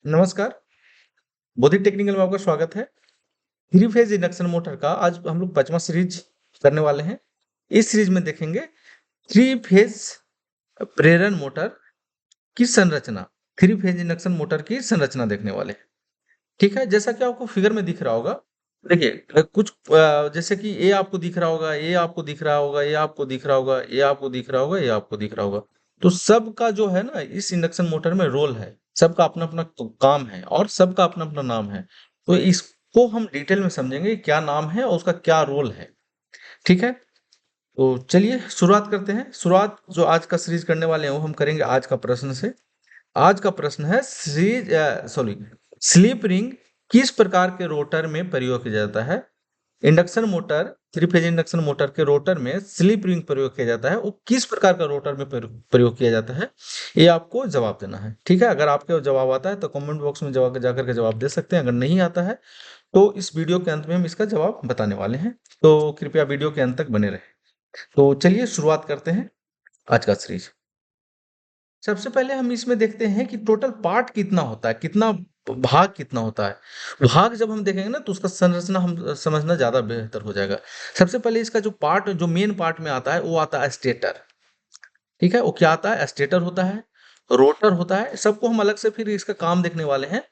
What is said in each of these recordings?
नमस्कार, बौद्धिक टेक्निकल में आपका स्वागत है। थ्री फेज इंडक्शन मोटर का आज हम लोग 5वां सीरीज करने वाले हैं। इस सीरीज में देखेंगे थ्री फेज प्रेरण मोटर की संरचना, थ्री फेज इंडक्शन मोटर की संरचना देखने वाले हैं। ठीक है, जैसा कि आपको फिगर में दिख रहा होगा, देखिए कुछ जैसे कि ये आपको दिख रहा होगा, ये आपको दिख रहा होगा, ये आपको दिख रहा होगा, ये आपको दिख रहा होगा, ये आपको दिख रहा होगा। तो सबका जो है ना इस इंडक्शन मोटर में रोल है, सबका अपना-अपना काम है और सबका अपना-अपना नाम है। तो इसको हम डिटेल में समझेंगे, क्या नाम है और उसका क्या रोल है। ठीक है? तो चलिए शुरुआत करते हैं। शुरुआत जो आज का सीरीज करने वाले हैं वो हम करेंगे आज का प्रश्न से। आज का प्रश्न है स्लिप रिंग किस प्रकार के रोटर में प्रयोग किया जाता है? Induction motor, three phase induction motor के रोटर में स्लिप रिंग प्रयोग किया जाता है, वो किस प्रकार का रोटर में प्रयोग किया जाता है, ये आपको जवाब देना है। ठीक है, अगर आपके जवाब आता है तो कमेंट बॉक्स में जवाब जाकर के जवाब दे सकते हैं। अगर नहीं आता है तो इस वीडियो के अंत में हम इसका जवाब बताने वाले हैं, तो कृपया वीडियो के अंत तक बने रहें। तो चलिए शुरुआत करते हैं आज का सीरीज। सबसे पहले हम इसमें देखते हैं कि टोटल पार्ट कितना होता है, कितना भाग कितना होता है। भाग जब हम देखेंगे ना तो उसका संरचना हम समझना ज़्यादा बेहतर हो जाएगा। सबसे पहले इसका जो पार्ट, जो मेन पार्ट में आता है वो आता है स्टेटर। ठीक है, वो क्या आता है? स्टेटर होता है, रोटर होता है। सबको हम अलग से फिर इसका काम देखने वाले हैं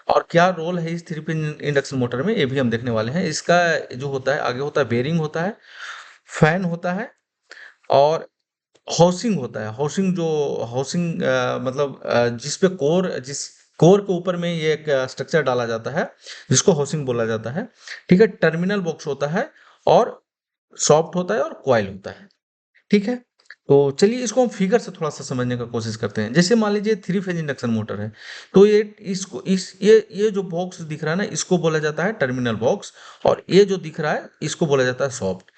और क्या रोल है इस थ्री पिन इंडक्शन मोटर में, ये भी हम देखने वाले हैं। इसका जो होता है, आगे होता है बेरिंग होता है, फैन होता है और हाउसिंग होता है। हाउसिंग जो हाउसिंग मतलब जिस पे जिस कोर के ऊपर में ये एक स्ट्रक्चर डाला जाता है, जिसको हाउसिंग बोला जाता है। ठीक है, टर्मिनल बॉक्स होता है और सॉफ्ट होता है और कॉइल होता है। ठीक है, तो चलिए इसको हम फिगर से थोड़ा सा समझने का कोशिश करते हैं। जैसे मान लीजिए थ्री फेज इंडक्शन मोटर है, तो ये इसको इस ये जो बॉक्स दिख रहा है ना, इसको बोला जाता है टर्मिनल बॉक्स और ये जो दिख रहा है इसको बोला जाता है सॉफ्ट।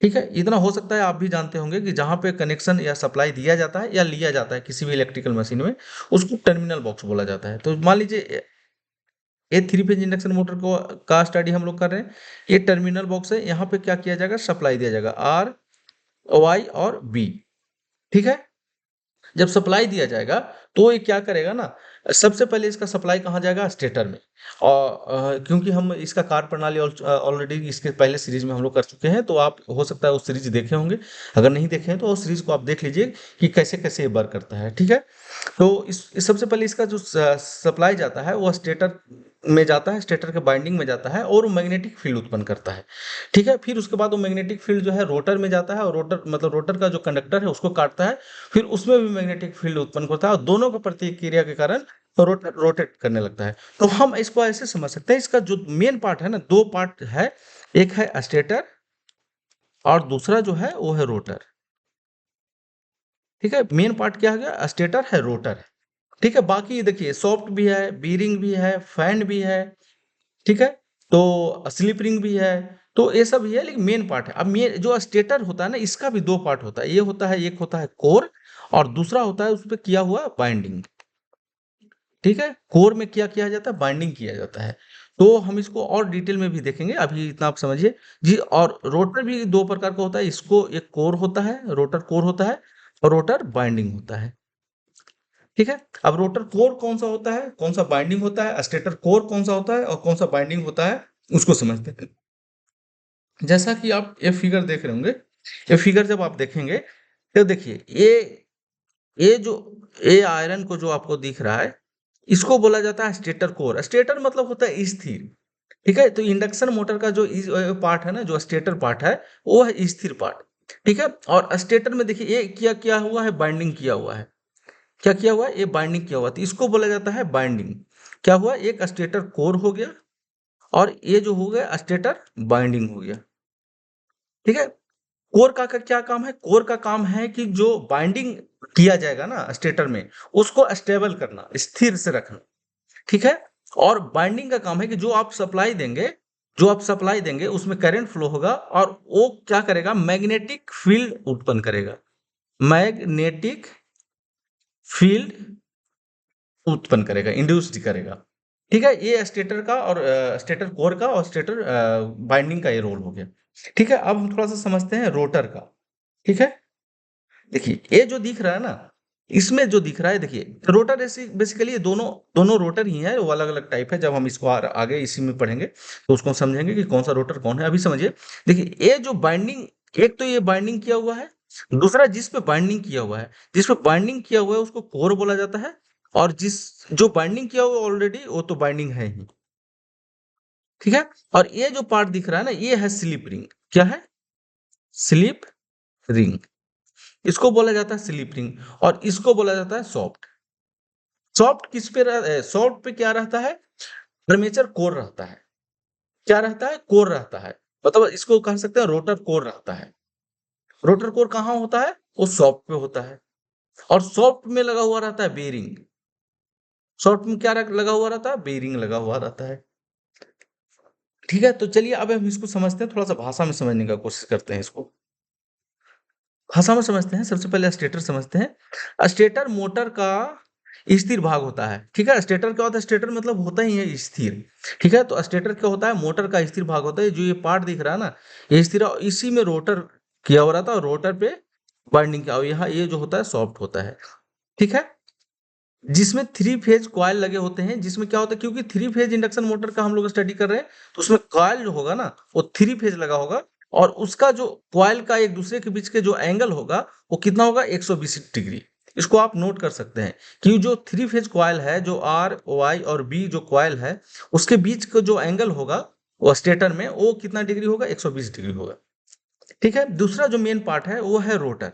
ठीक है, इतना हो सकता है आप भी जानते होंगे कि जहाँ पे कनेक्शन या सप्लाई दिया जाता है या लिया जाता है किसी भी इलेक्ट्रिकल मशीन में, उसको टर्मिनल बॉक्स बोला जाता है। तो मान लीजिए ये थ्री फेज इंडक्शन मोटर को का स्टडी हम लोग कर रहे हैं। ये टर्मिनल बॉक्स है, यहाँ पे क्या किया जाएगा? सप्लाई दिया जाएगा आर, वाई और बी। ठीक है, जब सप्लाई दिया जाएगा तो ये क्या करेगा ना, सबसे पहले इसका सप्लाई कहाँ जाएगा? स्टेटर में। और क्योंकि हम इसका कार्य प्रणाली ऑलरेडी इसके पहले सीरीज में हम लोग कर चुके हैं, तो आप हो सकता है वो सीरीज देखे होंगे। अगर नहीं देखे हैं तो उस सीरीज को आप देख लीजिए कि कैसे कैसे ये वर्क करता है। ठीक है, तो इस सबसे पहले इसका जो सप्लाई जाता है वो स्टेटर में जाता है, स्टेटर के बाइंडिंग में जाता है और वो मैग्नेटिक फील्ड उत्पन्न करता है। ठीक है, फिर उसके बाद वो मैग्नेटिक फील्ड जो है रोटर में जाता है और रोटर मतलब रोटर का जो कंडक्टर है उसको काटता है। फिर उसमें भी मैग्नेटिक फील्ड उत्पन्न होता है और दोनों का प्रतिक्रिया के कारण रोटेट करने लगता है। तो हम इसको ऐसे समझ सकते हैं, इसका जो मेन पार्ट है ना, दो पार्ट है, एक है स्टेटर और दूसरा जो है वो है रोटर। ठीक है, मेन पार्ट क्या हो गया? स्टेटर है, रोटर है। ठीक है, बाकी देखिए सॉफ्ट भी है, बीरिंग भी है, फैन भी है। ठीक है, तो स्लिप रिंग भी है, तो ये सब ही है, लेकिन मेन पार्ट है। अब मेन जो स्टेटर होता है ना, इसका भी दो पार्ट होता है। ये होता है, एक होता है कोर और दूसरा होता है उस पे किया हुआ बाइंडिंग। ठीक है, कोर में क्या किया जाता है? बाइंडिंग किया जाता है। तो हम इसको और डिटेल में भी देखेंगे, अभी इतना आप समझिए जी। और रोटर भी दो प्रकार का होता है, इसको एक कोर होता है, रोटर कोर होता है और रोटर बाइंडिंग होता है। ठीक है, अब रोटर कोर कौन सा होता है, कौन सा बाइंडिंग होता है, स्टेटर कोर कौन सा होता है और कौन सा बाइंडिंग होता है, उसको समझते हैं। जैसा कि आप ये फिगर देख रहे होंगे, ये फिगर जब आप देखेंगे तो देखिए ये जो ये आयरन को जो आपको दिख रहा है, इसको बोला जाता है स्टेटर कोर। स्टेटर मतलब होता है स्थिर। ठीक है, तो इंडक्शन मोटर का जो पार्ट है ना, जो स्टेटर पार्ट है, वो है स्थिर पार्ट। ठीक है, और स्टेटर में देखिए ये क्या किया हुआ है? बाइंडिंग किया हुआ है। क्या किया हुआ है? ये बाइंडिंग किया हुआ है, तो इसको बोला जाता है बाइंडिंग। क्या हुआ? एक स्टेटर कोर हो गया और ये जो हो गया स्टेटर बाइंडिंग हो गया। ठीक है, कोर का क्या काम है? कोर का काम है कि जो बाइंडिंग किया जाएगा ना स्टेटर में, उसको स्टेबल करना, स्थिर से रखना। ठीक है, और बाइंडिंग का काम है कि जो आप सप्लाई देंगे उसमें करंट फ्लो होगा और वो क्या करेगा? मैग्नेटिक फील्ड उत्पन्न करेगा। मैग्नेटिक फील्ड उत्पन्न करेगा, इंड्यूस्ड करेगा। ठीक है, ये स्टेटर का और स्टेटर कोर का और स्टेटर बाइंडिंग का ये रोल हो गया। ठीक है, अब हम थोड़ा सा समझते हैं रोटर का। ठीक है, देखिए ये जो दिख रहा है ना, इसमें जो दिख रहा है देखिए, रोटर ऐसी बेसिकली ये दोनों दोनों रोटर ही हैं, वो अलग-अलग टाइप है। जब हम इसको आगे इसी में पढ़ेंगे तो उसको समझेंगे कि कौन सा रोटर कौन है। अभी समझिए, देखिए ये जो बाइंडिंग, एक तो ये बाइंडिंग किया हुआ है, दूसरा जिस पे बाइंडिंग किया हुआ है, जिस पे बाइंडिंग किया हुआ है उसको कोर बोला जाता है, और जिस जो बाइंडिंग किया हुआ है ऑलरेडी वो तो बाइंडिंग है ही, ठीक है? और ये जो पार्ट दिख रहा है ना, ये है स्लिप रिंग। क्या है? Slip ring. इसको बोला जाता है स्लिप रिंग, और इसको बोला जाता है सॉफ्ट। सॉफ्ट किस पे सॉफ्ट पे क्या रहता है? आर्मेचर कोर रहता है। क्या रहता है? कोर रहता है। मतलब इसको कह सकते हैं रोटर कोर रहता है। रोटर कोर कहाँ होता है? वो सॉफ्ट पे होता है। और सॉफ्ट में लगा हुआ रहता है बेरिंग। सॉफ्ट में क्या लगा हुआ रहता है? बेरिंग लगा हुआ रहता है। ठीक है, तो चलिए अब हम इसको समझते हैं, थोड़ा सा भाषा में समझने का कोशिश करते हैं इसको। भाषा में समझते हैं, सबसे पहले स्टेटर समझते हैं। स्टेटर मोटर का स्थिर भाग होता है, ठीक है? स्टेटर क्या होता है? स्टेटर मतलब होता ही है स्थिर, ठीक है? तो स्टेटर क्या होता है? मोटर का स्थिर भाग होता है। जो ये पार्ट दिख रहा है ना, ये स्थिर, इसी में रोटर किया हुआ रहता है, और रोटर पे बाइंडिंग किया, और यहाँ ये जो होता है सॉफ्ट होता है, ठीक है? जिसमें 3 फेज कॉइल लगे होते हैं, जिसमें क्या होता है, क्योंकि 3 फेज इंडक्शन मोटर का हम लोग स्टडी कर रहे हैं, तो उसमें कॉइल जो होगा ना, वो 3 फेज लगा होगा, और उसका जो कॉइल का एक दूसरे के बीच के जो एंगल होगा, वो कितना होगा? 120 डिग्री। इसको आप नोट कर सकते हैं कि जो 3 फेज कॉइल है, जो आर वाई और बी जो कॉइल है, उसके बीच का जो एंगल होगा वो स्टेटर में, वो कितना डिग्री होगा? 120 डिग्री होगा, ठीक है? दूसरा जो मेन पार्ट है वो है रोटर।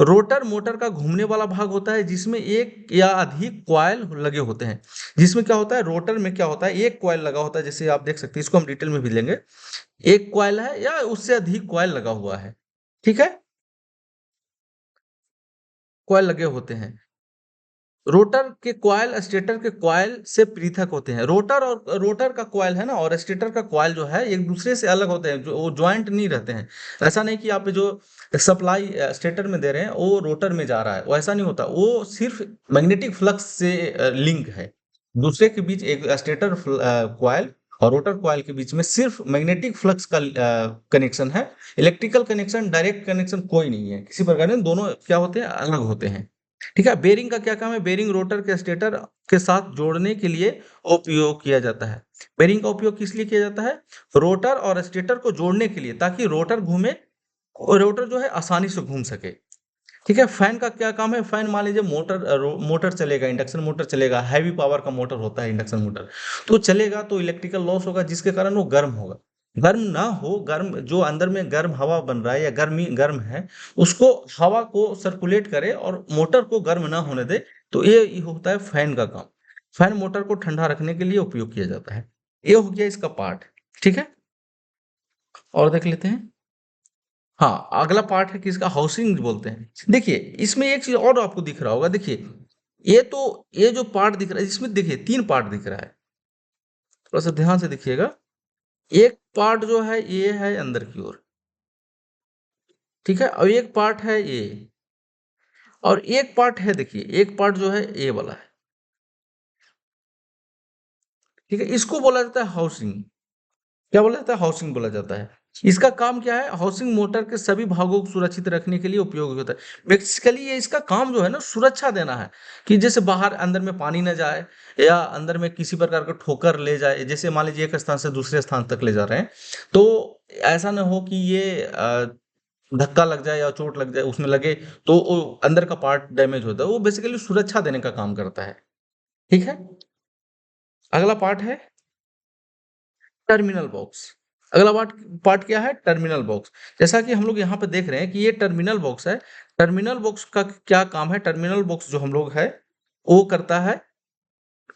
रोटर मोटर का घूमने वाला भाग होता है, जिसमें एक या अधिक कॉइल लगे होते हैं। जिसमें क्या होता है? रोटर में क्या होता है? एक कॉइल लगा होता है, जैसे आप देख सकते हैं, इसको हम डिटेल में भी लेंगे। एक कॉइल है या उससे अधिक कॉइल लगा हुआ है, ठीक है? कॉइल लगे होते हैं। रोटर के कॉइल स्टेटर के कॉइल से पृथक होते हैं। रोटर का कॉइल है ना, और स्टेटर का कॉइल जो है, एक दूसरे से अलग होते हैं, जो वो ज्वाइंट नहीं रहते हैं। ऐसा नहीं कि आप जो सप्लाई स्टेटर में दे रहे हैं वो रोटर में जा रहा है, वो ऐसा नहीं होता। वो सिर्फ मैग्नेटिक फ्लक्स से लिंक है। दूसरे के बीच एक स्टेटर कॉइल और रोटर कॉइल के बीच में सिर्फ मैग्नेटिक फ्लक्स का कनेक्शन है। इलेक्ट्रिकल कनेक्शन, डायरेक्ट कनेक्शन कोई नहीं है किसी प्रकार में। दोनों क्या होते हैं? अलग होते हैं, ठीक है? बेरिंग का क्या काम है? बेरिंग रोटर के स्टेटर के साथ जोड़ने के लिए उपयोग किया जाता है। बेरिंग का उपयोग किस लिए किया जाता है? रोटर और स्टेटर को जोड़ने के लिए, ताकि रोटर घूमे और रोटर जो है आसानी से घूम सके, ठीक है? फैन का क्या काम है? फैन मान लीजिए मोटर चलेगा, इंडक्शन मोटर चलेगा, हैवी पावर का मोटर होता है इंडक्शन मोटर, तो चलेगा तो इलेक्ट्रिकल लॉस होगा, जिसके कारण वो गर्म होगा। गर्म ना हो, गर्म जो अंदर में गर्म हवा बन रहा है या गर्मी गर्म है, उसको हवा को सर्कुलेट करे और मोटर को गर्म ना होने दे, तो ये होता है फैन का काम। फैन मोटर को ठंडा रखने के लिए उपयोग किया जाता है। ये हो गया इसका पार्ट, ठीक है? और देख लेते हैं। हाँ, अगला पार्ट है किसका? हाउसिंग बोलते हैं। देखिए, इसमें एक चीज़ और आपको दिख रहा होगा, देखिए, ये जो पार्ट दिख रहा है, इसमें देखिए 3 पार्ट दिख रहा है। थोड़ा-सा ध्यान से देखिएगा। एक पार्ट जो है ये है अंदर की ओर, ठीक है? और एक पार्ट है ये, और एक पार्ट है देखिए, एक पार्ट जो है ये वाला है, ठीक है? इसको बोला जाता है हाउसिंग। क्या बोला जाता है? हाउसिंग बोला जाता है। इसका काम क्या है? हाउसिंग मोटर के सभी भागों को सुरक्षित रखने के लिए उपयोग होता है। बेसिकली ये इसका काम जो है ना, सुरक्षा देना है, कि जैसे बाहर अंदर में पानी ना जाए, या अंदर में किसी प्रकार का ठोकर ले जाए। जैसे मान लीजिए एक स्थान से दूसरे स्थान तक ले जा रहे हैं, तो ऐसा ना हो कि ये धक्का लग जाए या चोट लग जाए, उसमें लगे तो वो अंदर का पार्ट डैमेज होता है। वो बेसिकली सुरक्षा देने का काम करता है, ठीक है? अगला पार्ट है टर्मिनल बॉक्स। अगला पार्ट पार्ट क्या है? Terminal box. जैसा कि हम लोग यहाँ पे देख रहे हैं कि ये टर्मिनल बॉक्स है। टर्मिनल बॉक्स का क्या काम है? टर्मिनल बॉक्स जो हम लोग है, वो करता है,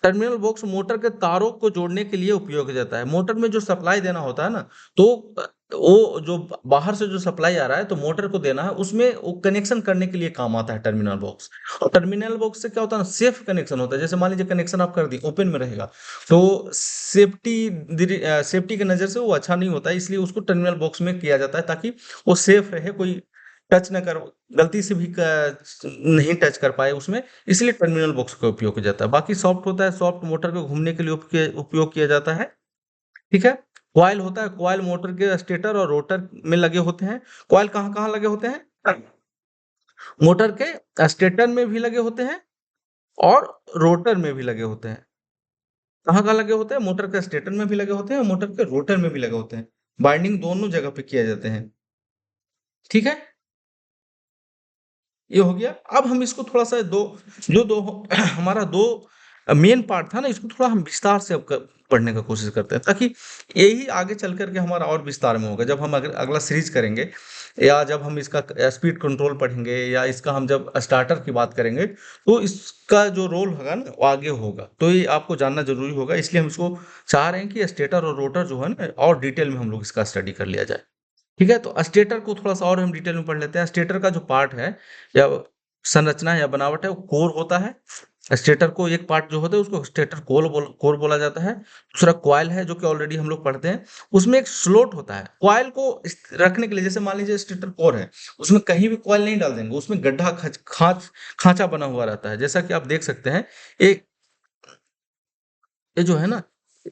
टर्मिनल बॉक्स मोटर के तारों को जोड़ने के लिए उपयोग किया जाता है। मोटर में जो सप्लाई देना होता है ना, तो वो जो बाहर से जो सप्लाई आ रहा है, तो मोटर को देना है, उसमें वो कनेक्शन करने के लिए काम आता है टर्मिनल बॉक्स। और टर्मिनल बॉक्स से क्या होता है ना, सेफ कनेक्शन होता है। जैसे मान लीजिए कनेक्शन आप कर दिए, ओपन में रहेगा, तो सेफ्टी की नज़र से वो अच्छा नहीं होता है, इसलिए उसको टर्मिनल बॉक्स में किया जाता है, ताकि वो सेफ रहे, कोई टच ना कर, गलती से भी नहीं टच कर पाए उसमें, इसलिए टर्मिनल बॉक्स का उपयोग किया जाता है। बाकी सॉफ्ट होता है, सॉफ्ट मोटर को घूमने के लिए उपयोग किया जाता है, ठीक है? कॉइल होता है, कॉइल मोटर के स्टेटर और रोटर में लगे होते हैं। कॉइल कहाँ-कहाँ लगे होते हैं? मोटर के स्टेटर में भी लगे होते हैं और रोटर में भी लगे होते हैं। कहाँ-कहाँ लगे होते हैं? मोटर के स्टेटर में भी लगे होते हैं और मोटर के रोटर में भी लगे होते हैं। बाइंडिंग दोनों जगह पे किए जाते हैं। ठीक है? ये हो गया। अब हम इसको थोड़ा-सा दो हमारा 2 मेन पार्ट था ना, इसको थोड़ा हम विस्तार से अब क पढ़ने का कोशिश करते हैं, ताकि यही आगे चल कर के हमारा और विस्तार में होगा। जब हम अगला सीरीज़ करेंगे या जब हम इसका स्पीड कंट्रोल पढ़ेंगे या इसका हम जब स्टार्टर की बात करेंगे, तो इसका जो रोल होगा ना, वो आगे होगा। तो ये आपको जानना ज़रूरी होगा, इसलिए हम इसको चाह रहे हैं कि स्टेटर और रोटर जो है ना, और डिटेल में हम लोग इसका स्टडी कर लिया जाए। ठीक है? तो स्टेटर को थोड़ा-सा और हम डिटेल में पढ़ लेते हैं। स्टेटर का जो पार्ट है या संरचना है या बनावट है, वो कोर होता है। स्टेटर को एक पार्ट जो होता है उसको स्टेटर कोर बोला जाता है। दूसरा कॉइल है जो कि ऑलरेडी हम लोग पढ़ते हैं। उसमें एक स्लॉट होता है। कॉइल को रखने के लिए, जैसे मान लीजिए स्टेटर कोर है, उसमें कहीं भी कॉइल नहीं डाल देंगे, उसमें गड्ढा खाँचा बना हुआ रहता है। जैसा कि आप देख सकते हैं, एक ये जो है ना,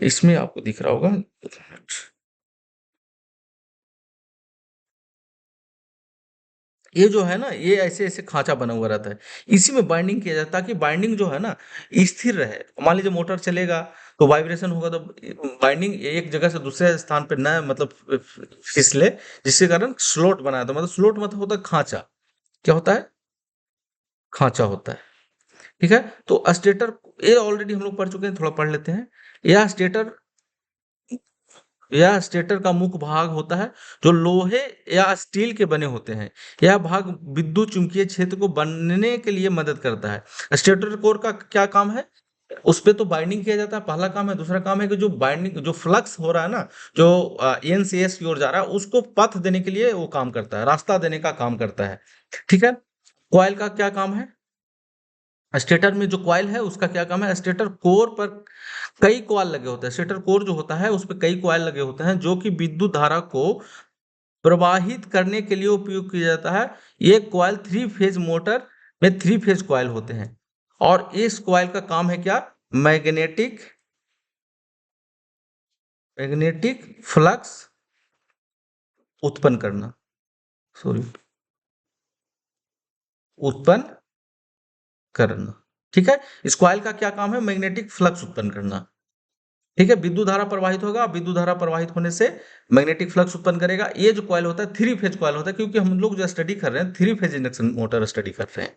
इसमें आपको दिख रहा होगा। एक मिनट। ये जो है ना, ये ऐसे-ऐसे खाँचा बना हुआ रहता है। इसी में बाइंडिंग किया जाता है, ताकि बाइंडिंग जो है ना, स्थिर रहे। मान लीजिए मोटर चलेगा, तो वाइब्रेशन होगा, तो बाइंडिंग एक जगह से दूसरे स्थान पे ना, मतलब फिसले, जिसके कारण स्लॉट बनाया था। मतलब स्लॉट मतलब होता है खाँचा। क्या होता है? खाँचा होता है। ठीक है? तो स्टेटर, ये ऑलरेडी हम लोग पढ़ चुके हैं, थोड़ा पढ़ लेते हैं। यह स्टेटर का मुख्य भाग होता है, जो लोहे या स्टील के बने होते हैं। यह भाग विद्युत चुम्बकीय क्षेत्र को बनने के लिए मदद करता है। स्टेटर कोर का क्या काम है? उस पे तो बाइंडिंग किया जाता है, पहला काम है। दूसरा काम है कि जो बाइंडिंग, जो फ्लक्स हो रहा है ना, जो एन से एस की ओर जा रहा है, उसको पथ देने के लिए वो काम करता है, रास्ता देने का काम करता है। ठीक है? कॉइल का क्या काम है? स्टेटर में जो कॉइल है उसका क्या काम है? स्टेटर कोर पर कई कॉइल लगे होते हैं। स्टेटर कोर जो होता है उस पे कई कॉइल लगे होते हैं, जो कि विद्युत धारा को प्रवाहित करने के लिए उपयोग किया जाता है। ये कॉइल 3 फेज मोटर में 3 फेज कॉइल होते हैं, और इस कॉइल का काम है क्या? मैग्नेटिक मैग्नेटिक फ्लक्स उत्पन्न करना। सॉरी, उत्पन्न करना। ठीक है? इस कॉइल का क्या काम है? मैग्नेटिक फ्लक्स उत्पन्न करना। ठीक है? विद्युत धारा प्रवाहित होगा, विद्युत धारा प्रवाहित होने से मैग्नेटिक फ्लक्स उत्पन्न करेगा। ये जो कॉइल होता है 3 फेज कॉइल होता है, क्योंकि हम लोग जो स्टडी कर रहे हैं 3 फेज इंडक्शन मोटर स्टडी कर रहे हैं।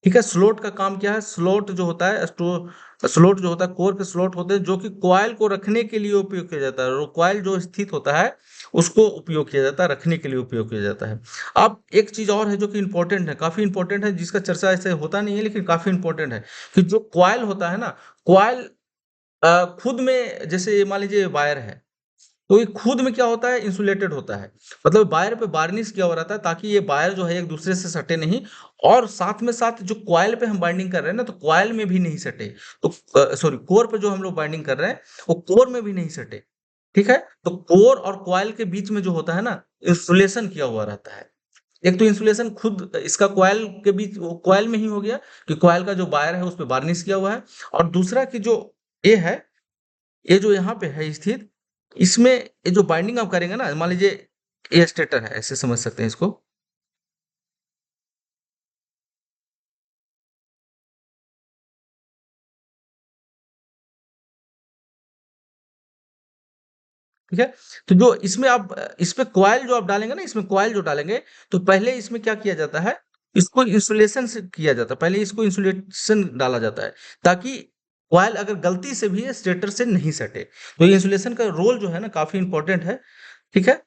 ठीक है? स्लॉट का काम क्या है? स्लॉट जो होता है, स्लॉट जो होता है, कोर के स्लॉट होते हैं, जो कि कॉइल को रखने के लिए उपयोग किया जाता है। और कॉइल जो स्थित होता है, उसको उपयोग किया जाता है, रखने के लिए उपयोग किया जाता है। अब एक चीज और है जो कि इंपॉर्टेंट है, काफी इंपॉर्टेंट है, जिसका चर्चा ऐसे होता नहीं है, लेकिन काफी इंपॉर्टेंट है, कि जो कॉइल होता है ना, कॉइल खुद में, जैसे मान लीजिए वायर है, तो ये खुद में क्या होता है? इंसुलेटेड होता है। मतलब वायर पे वार्निश किया हुआ रहता है, ताकि ये वायर जो है एक दूसरे से सटे नहीं, और साथ में साथ जो कॉइल पे हम बाइंडिंग कर रहे हैं ना, तो कॉइल में भी नहीं सटे। तो सॉरी, कोर पे जो हम लोग बाइंडिंग कर रहे हैं, वो कोर में भी नहीं सटे। ठीक है? तो कोर और कॉइल के बीच में जो होता है ना, इंसुलेशन किया हुआ रहता है। एक तो इंसुलेशन खुद इसका कॉइल के बीच, वो कॉइल में ही हो गया, कि कॉइल का जो वायर है उस पे वार्निश किया हुआ है। और दूसरा कि जो ये है, ये जो यहाँ पे है स्थित, इसमें ये जो बाइंडिंग आप करेंगे ना, मान लीजिए ये स्टेटर है, ऐसे समझ सकते हैं इसको। ठीक है? तो जो इसमें आप इस पे कॉइल जो आप डालेंगे ना, इसमें कॉइल जो डालेंगे, तो पहले इसमें क्या किया जाता है? इसको इंसुलेशन से किया जाता है। पहले इसको इंसुलेशन डाला जाता है, ताकि कॉइल अगर गलती से भी स्टेटर से नहीं सटे। तो ये इंसुलेशन का रोल जो है ना, काफ़ी इम्पोर्टेंट है। ठीक है?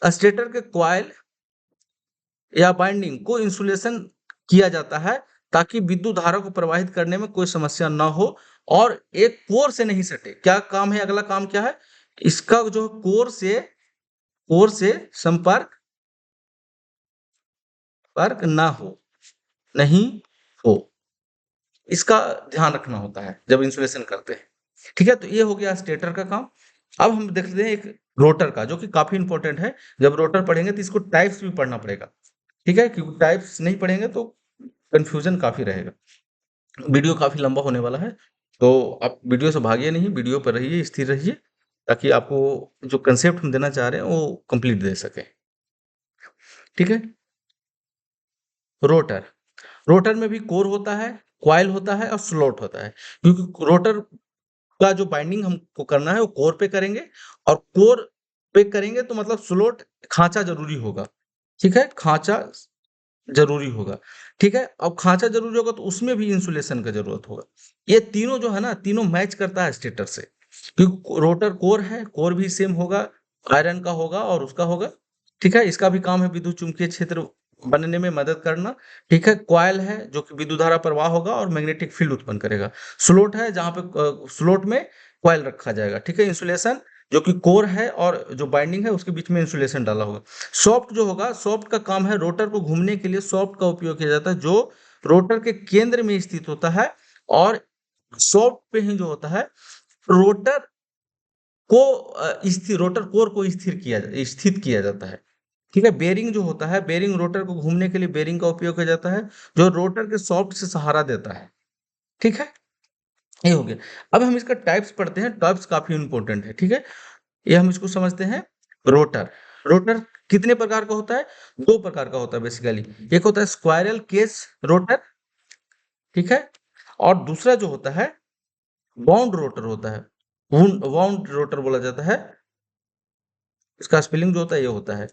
स्टेटर के कॉइल या बाइंडिंग को इंसुलेशन किया जाता है, ताकि विद्युत धारा को प्रवाहित करने में कोई समस्या ना हो, और एक कोर से नहीं सटे। क्या काम है? अगला काम क्या है? इसका जो कोर से संपर्क ना हो, नहीं हो, इसका ध्यान रखना होता है जब इंसुलेशन करते हैं। ठीक है? तो ये हो गया स्टेटर का काम। अब हम देखते हैं एक रोटर का, जो कि काफी इंपॉर्टेंट है। जब रोटर पढ़ेंगे तो इसको टाइप्स भी पढ़ना पड़ेगा। ठीक है? क्योंकि टाइप्स नहीं पढ़ेंगे तो कंफ्यूजन काफी रहेगा। वीडियो काफी लंबा होने वाला है, तो आप वीडियो से भागिए नहीं, वीडियो पर रहिए, स्थिर रहिए, ताकि आपको जो कंसेप्ट हम देना चाह रहे हैं वो कंप्लीट दे सके। ठीक है? रोटर। रोटर में भी कोर होता है, कॉइल होता है और स्लॉट होता है। क्योंकि रोटर का जो बाइंडिंग हमको करना है वो कोर पे करेंगे, और कोर पे करेंगे तो मतलब स्लॉट, खाँचा ज़रूरी होगा, ठीक है? खाँचा ज़रूरी होगा, ठीक है? अब खाँचा ज़रूरी होगा तो उसमें भी इंसुलेशन का ज़रूरत होगा। ये तीनों जो है ना, तीनों मैच करता है स्टेटर से, क्योंकि रोटर कोर है, कोर भी सेम होगा, आयरन का होगा और उसका होगा, ठीक है? इसका भी काम है विद्युत चुम्बकीय क्षेत्र बनने में मदद करना, ठीक है? कॉइल है जो कि विद्युत धारा प्रवाह होगा और मैग्नेटिक फील्ड उत्पन्न करेगा। स्लॉट है जहाँ पे स्लॉट में कॉइल रखा जाएगा, ठीक है? इंसुलेशन जो कि कोर है और जो बाइंडिंग है उसके बीच में इंसुलेशन डाला होगा। सॉफ्ट जो होगा, सॉफ्ट का काम है रोटर को घूमने के लिए सॉफ्ट का उपयोग किया जाता है, जो रोटर के केंद्र में स्थित होता है, और सॉफ्ट पे ही जो होता है रोटर को स्थिर, रोटर कोर को स्थित किया जाता है, ठीक है? बेरिंग जो होता है, बेरिंग रोटर को घूमने के लिए बेरिंग का उपयोग किया जाता है, जो रोटर के सॉफ्ट से सहारा देता है, ठीक है? ये हो गया। अब हम इसका टाइप्स पढ़ते हैं, टाइप्स काफी इंपॉर्टेंट है, ठीक है? ये हम इसको समझते हैं। रोटर, रोटर कितने प्रकार का होता है? दो प्रकार का होता है बेसिकली। एक होता है स्क्वायरल केज रोटर, ठीक है? और दूसरा जो होता है वाउंड रोटर होता है, वाउंड रोटर बोला जाता है। इसका स्पेलिंग जो होता है ये होता है,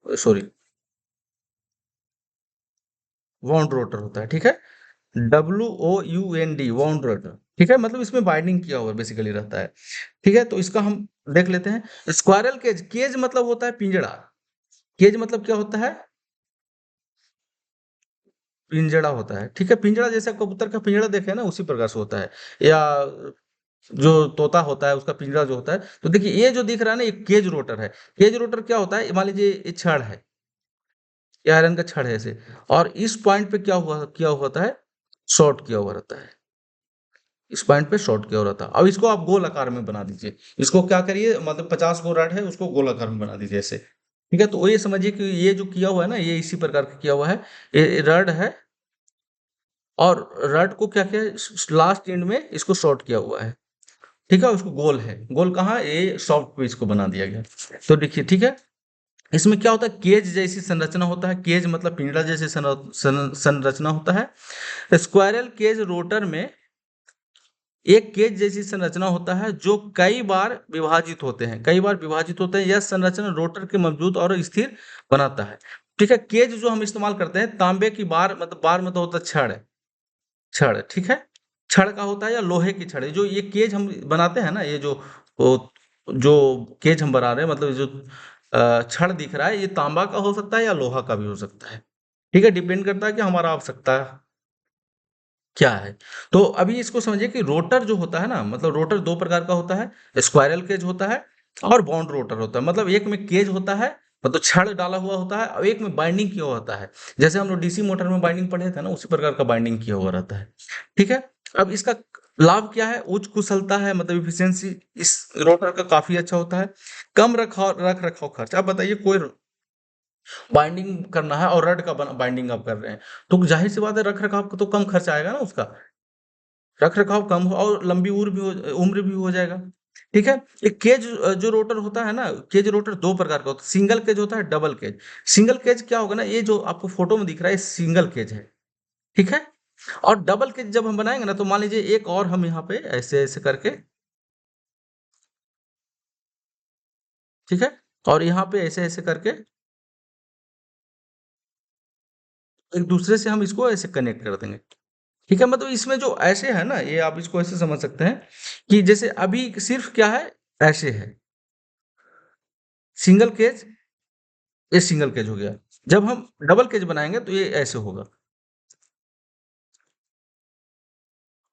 सॉरी, वाउंड रोटर होता है, ठीक है? WOUND, वाउंड रोटर, ठीक है? मतलब इसमें बाइंडिंग किया हुआ बेसिकली रहता है, ठीक है? तो इसका हम देख लेते हैं। स्क्वायरल केज, केज मतलब होता है पिंजड़ा। केज मतलब क्या होता है? पिंजड़ा होता है, ठीक है? पिंजड़ा जैसे कबूतर का पिंजड़ा देखे ना, उसी प्रकार से होता है। या जो तोता होता है उसका पिंजड़ा जो होता है, तो देखिए ये जो दिख रहा है ना, ये केज रोटर है। केज रोटर क्या होता है? मान लीजिए ये छड़ है, ये आयरन का छड़ है ऐसे, और इस पॉइंट पे किया हुआ होता है, शॉर्ट किया हुआ रहता है। इस पॉइंट पे शॉर्ट किया हुआ रहता है। अब इसको आप गोल आकार में बना दीजिए। इसको क्या करिए, मतलब 50 गो रॉड है, उसको गोल आकार में बना दीजिए ऐसे, ठीक है? तो ये समझिए कि ये जो किया हुआ है ना, ये इसी प्रकार का किया हुआ है। ये रॉड है, और रॉड को क्या किया है, लास्ट एंड में इसको शॉर्ट किया हुआ है, ठीक है? उसको गोल है, गोल कहाँ, ये सॉफ्ट पे इसको बना दिया गया। तो देखिए, ठीक है? इसमें क्या होता है, केज जैसी संरचना होता है। केज मतलब पिंजड़ा जैसी संरचना होता है। स्क्वायरल केज रोटर में एक केज जैसी संरचना होता है जो कई बार विभाजित होते हैं, कई बार विभाजित होते हैं। यह संरचना रोटर के मजबूत और स्थिर बनाता है, ठीक है? केज जो हम इस्तेमाल करते हैं, तांबे की बार, मतलब बार मतलब होता है छड़, छड़, ठीक है? छड़ का होता है या लोहे की छड़, जो ये केज हम बनाते हैं ना, ये जो जो केज हम बना रहे हैं, मतलब जो छड़ दिख रहा है, ये तांबा का हो सकता है या लोहा का भी हो सकता है, ठीक है? डिपेंड करता है कि हमारा आवश्यकता क्या है। तो अभी इसको समझिए कि रोटर जो होता है ना, मतलब रोटर दो प्रकार का होता है, स्क्वायरल केज होता है और बाउंड रोटर होता है। मतलब एक में केज होता है, मतलब छड़ डाला हुआ होता है, और एक में बाइंडिंग किया हुआ होता है। जैसे हम लोग डीसी मोटर में बाइंडिंग पढ़े थे ना, उसी प्रकार का बाइंडिंग किया हुआ रहता है, ठीक है? अब इसका लाभ क्या है? उच्च कुशलता है, मतलब इफिशियंसी इस रोटर का काफी अच्छा होता है। कम रख रखाव खर्च। अब बताइए, कोई बाइंडिंग करना है और रड का बाइंडिंग आप कर रहे हैं, तो जाहिर सी बात है रख रखाव को तो कम खर्च आएगा ना उसका, रख रखाव कम हो और लंबी उम्र भी हो जाएगा, ठीक है? एक केज जो रोटर होता है ना, केज रोटर दो प्रकार का होता है। सिंगल केज होता है, डबल केज। सिंगल केज क्या होगा ना, ये जो आपको फोटो में दिख रहा है, सिंगल केज है, ठीक है? और डबल केज जब हम बनाएंगे ना, तो मान लीजिए एक और हम यहाँ पे ऐसे ऐसे करके, ठीक है? और यहाँ पे ऐसे ऐसे करके एक दूसरे से हम इसको ऐसे कनेक्ट कर देंगे, ठीक है? मतलब इसमें जो ऐसे है ना, ये आप इसको ऐसे समझ सकते हैं कि जैसे अभी सिर्फ क्या है, ऐसे है सिंगल केज, ये सिंगल केज हो गया। जब हम डबल केज बनाएंगे तो ये ऐसे होगा,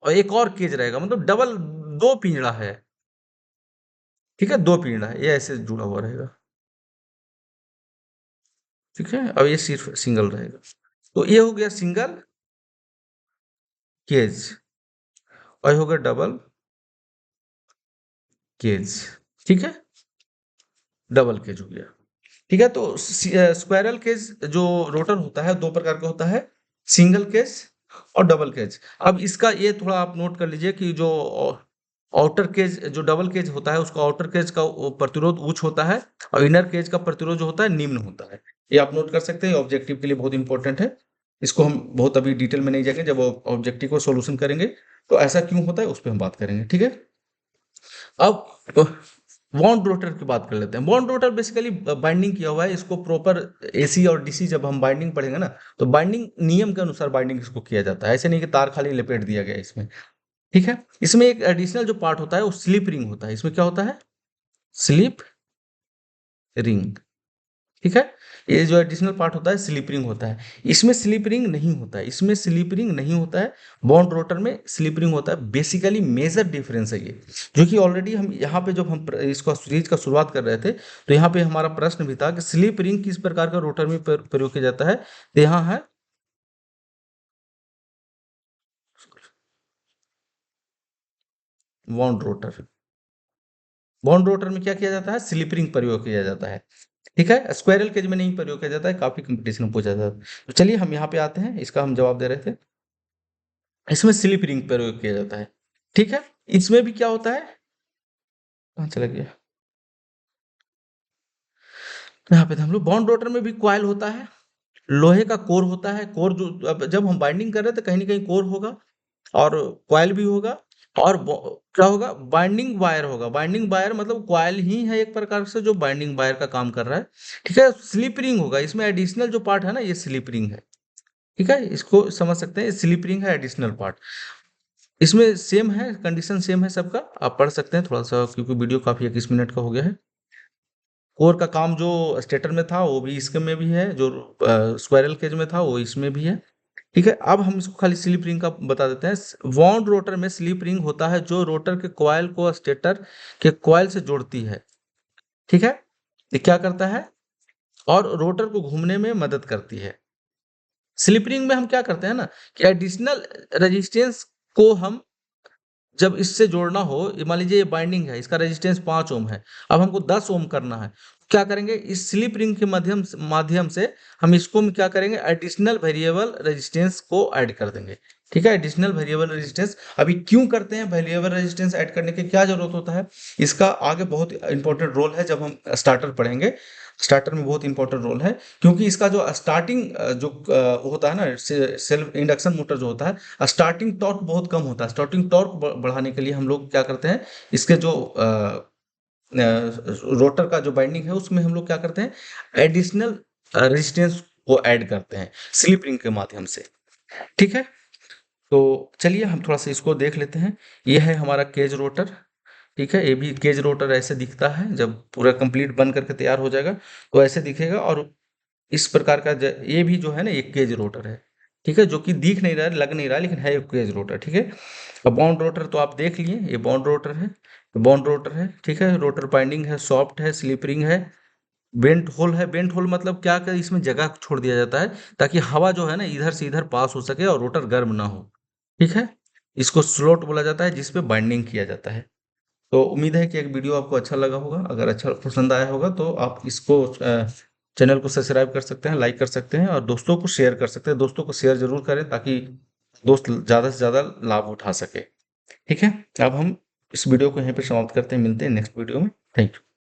और एक और केज रहेगा, मतलब डबल, दो पिंजड़ा है, ठीक है? दो पिंजड़ा है, ये ऐसे जुड़ा हुआ रहेगा, ठीक है? और ये सिर्फ सिंगल रहेगा। तो ये हो गया सिंगल केज, और ये हो गया डबल केज, ठीक है? डबल केज हो गया, ठीक है? तो स्क्वायरल केज जो रोटर होता है, दो प्रकार का होता है, सिंगल केज और डबल केज। अब इसका ये थोड़ा आप नोट कर लीजिए कि जो आउटर केज, जो डबल केज होता है, उसका आउटर केज का प्रतिरोध उच्च होता है, और इनर केज का प्रतिरोध जो होता है निम्न होता है। ये आप नोट कर सकते हैं, ऑब्जेक्टिव के लिए बहुत इंपॉर्टेंट है। इसको हम बहुत अभी डिटेल में नहीं जाएंगे, जब ऑब्जेक्टिव को सोल्यूशन करेंगे तो ऐसा क्यों होता है उस पर हम बात करेंगे, ठीक है। अब बॉन्ड रोटर की बात कर लेते हैं। बॉन्ड रोटर बेसिकली बाइंडिंग किया हुआ है, इसको प्रॉपर एसी और डीसी जब हम बाइंडिंग पढ़ेंगे ना, तो बाइंडिंग नियम के अनुसार बाइंडिंग इसको किया जाता है, ऐसे नहीं कि तार खाली लपेट दिया गया है इसमें, ठीक है। इसमें एक एडिशनल जो पार्ट होता है वो स्लिप रिंग होता है। इसमें क्या होता है? स्लिप रिंग, ठीक है। ये जो एडिशनल पार्ट होता है स्लिप रिंग होता है। इसमें स्लिप रिंग नहीं होता है, इसमें स्लिप रिंग नहीं होता है। बॉन्ड रोटर में स्लिप रिंग होता है। बेसिकली मेजर डिफरेंस है ये, जो कि ऑलरेडी हम यहाँ पे जब हम इसको सीरीज का शुरुआत कर रहे थे तो यहाँ पे हमारा प्रश्न भी था कि स्लिप रिंग किस प्रकार का रोटर में प्रयोग किया जाता है। तो यहाँ है बॉन्ड रोटर। बॉन्ड रोटर में क्या किया जाता है? स्लिप रिंग प्रयोग किया जाता है, ठीक है। स्क्वायरल केज में नहीं प्रयोग किया जाता है, काफी कंपटीशन में पूछा जाता है। तो चलिए हम यहाँ पे आते हैं, इसका हम जवाब दे रहे थे। इसमें स्लिप रिंग प्रयोग किया जाता है, ठीक है। इसमें भी क्या होता है, कहाँ चला गया, यहाँ पे थे हम लोग। बॉन्ड रोटर में भी कॉइल होता है, लोहे का कोर होता है। कोर जो अब जब हम बाइंडिंग कर रहे थे कहीं ना कहीं कोर होगा और कॉइल भी होगा, और क्या होगा? बाइंडिंग वायर होगा। बाइंडिंग वायर मतलब कॉइल ही है एक प्रकार से जो बाइंडिंग वायर का काम कर रहा है, ठीक है। स्लिप रिंग होगा, इसमें एडिशनल जो पार्ट है ना ये स्लिप रिंग है, ठीक है। इसको समझ सकते हैं, स्लिप रिंग है एडिशनल पार्ट। इसमें सेम है, कंडीशन सेम है सबका, आप पढ़ सकते हैं थोड़ा सा, क्योंकि वीडियो काफी 21 मिनट का हो गया है। कोर का काम जो स्टेटर में था वो भी इसके में भी है, जो स्क्वायरल केज में था वो इसमें भी है, ठीक है। अब हम इसको खाली स्लिप रिंग का बता देते हैं। वाउंड रोटर में स्लिप रिंग होता है जो रोटर के कॉइल को स्टेटर के कॉइल से जोड़ती है, ठीक है। ये क्या करता है? और रोटर को घूमने में मदद करती है। स्लिप रिंग में हम क्या करते हैं ना कि एडिशनल रेजिस्टेंस को हम जब इससे जोड़ना हो, ये मान लीजिए ये बाइंडिंग है, इसका रेजिस्टेंस 5 ओम है, अब हमको 10 ओम करना है, क्या करेंगे? इस स्लिप रिंग के माध्यम से हम इसको में क्या करेंगे? एडिशनल वेरिएबल रेजिस्टेंस को ऐड कर देंगे, ठीक है। एडिशनल वेरिएबल रेजिस्टेंस अभी क्यों करते हैं? वेरिएबल रेजिस्टेंस ऐड करने की क्या जरूरत होता है? इसका आगे बहुत इंपॉर्टेंट रोल है, जब हम स्टार्टर पढ़ेंगे। स्टार्टर में बहुत इंपॉर्टेंट रोल है, क्योंकि इसका जो स्टार्टिंग जो होता है ना, सेल्फ इंडक्शन मोटर जो होता है, स्टार्टिंग टॉर्क बहुत कम होता है। स्टार्टिंग टॉर्क बढ़ाने के लिए हम लोग क्या करते हैं, इसके जो रोटर का जो बाइंडिंग है उसमें हम लोग क्या करते हैं? एडिशनल रेजिस्टेंस को ऐड करते हैं स्लिप रिंग के माध्यम से, ठीक है। तो चलिए हम थोड़ा सा इसको देख लेते हैं। ये है हमारा केज रोटर, ठीक है। ये भी केज रोटर ऐसे दिखता है, जब पूरा कंप्लीट बन करके तैयार हो जाएगा तो ऐसे दिखेगा। और इस प्रकार का ये भी जो है ना, ये केज रोटर है, ठीक है, जो कि दिख नहीं रहा है, लग नहीं रहा है, लेकिन है एक केज रोटर, ठीक है। अब बाउंड रोटर तो आप देख लिए, ये बाउंड रोटर है, बाउंड रोटर है, ठीक है। रोटर बाइंडिंग है, सॉफ्ट है, स्लिपरिंग है, बेंट होल है। बेंट होल मतलब क्या कर, इसमें जगह छोड़ दिया जाता है ताकि हवा जो है ना इधर से इधर पास हो सके और रोटर गर्म ना हो, ठीक है। इसको स्लॉट बोला जाता है, जिसपे बाइंडिंग किया जाता है। तो उम्मीद है कि एक वीडियो आपको अच्छा लगा होगा। अगर अच्छा पसंद आया होगा तो आप इसको चैनल को सब्सक्राइब कर सकते हैं, लाइक कर सकते हैं और दोस्तों को शेयर कर सकते हैं। दोस्तों को शेयर जरूर करें ताकि दोस्त ज़्यादा से ज़्यादा लाभ उठा सके, ठीक है। अब हम इस वीडियो को यहीं पे समाप्त करते हैं, मिलते हैं नेक्स्ट वीडियो में। Thank you.